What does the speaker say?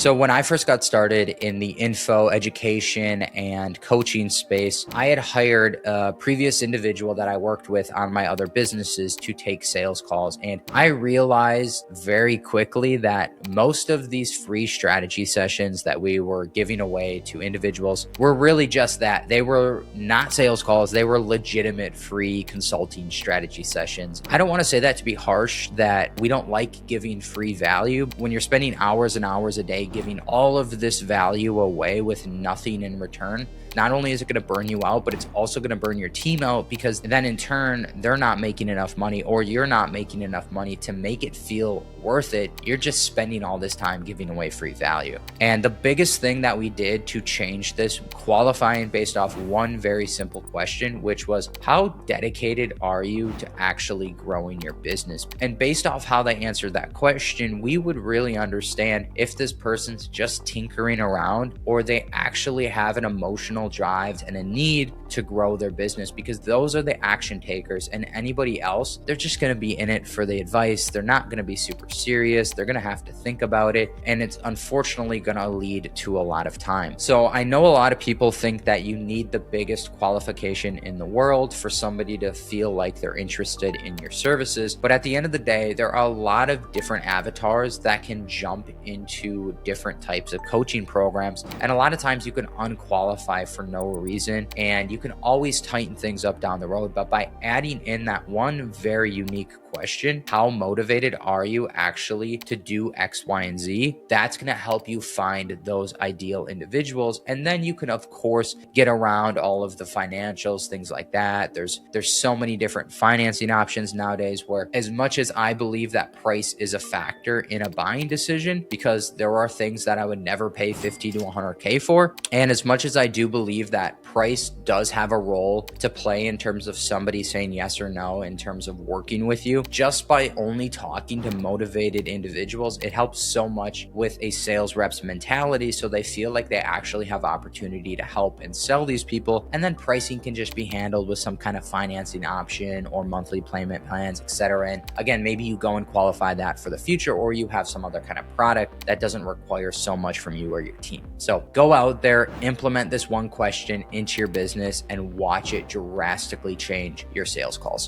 So when I first got started in the info, education, and coaching space, I had hired a previous individual that I worked with on my other businesses to take sales calls. And I realized very quickly that most of these free strategy sessions that we were giving away to individuals were really just that. They were not sales calls. They were legitimate free consulting strategy sessions. I don't want to say that to be harsh, that we don't like giving free value. When you're spending hours and hours a day giving all of this value away with nothing in return, not only is it going to burn you out, but it's also going to burn your team out, because then in turn, they're not making enough money, or you're not making enough money to make it feel worth it. You're just spending all this time giving away free value. And the biggest thing that we did to change this, qualifying based off one very simple question, which was, how dedicated are you to actually growing your business? And based off how they answered that question, we would really understand if this person's just tinkering around or they actually have an emotional drive and a need to grow their business, because those are the action takers. And anybody else, they're just going to be in it for the advice. They're not going to be super serious. They're going to have to think about it, and it's unfortunately going to lead to a lot of time. So I know a lot of people think that you need the biggest qualification in the world for somebody to feel like they're interested in your services, but at the end of the day, there are a lot of different avatars that can jump into different types of coaching programs, and a lot of times you can unqualify for no reason, and you can always tighten things up down the road. But by adding in that one very unique question, how motivated are you actually to do X, Y, and Z? That's going to help you find those ideal individuals. And then you can, of course, get around all of the financials, things like that. There's so many different financing options nowadays, where as much as I believe that price is a factor in a buying decision, because there are things that I would never pay 50 to 100K for. And as much as I do believe that price does have a role to play in terms of somebody saying yes or no in terms of working with you, just by only talking to motivated individuals, it helps so much with a sales rep's mentality, so they feel like they actually have opportunity to help and sell these people. And then pricing can just be handled with some kind of financing option or monthly payment plans, etc. And again, maybe you go and qualify that for the future, or you have some other kind of product that doesn't require so much from you or your team. So go out there, implement this one question into your business, and watch it drastically change your sales calls.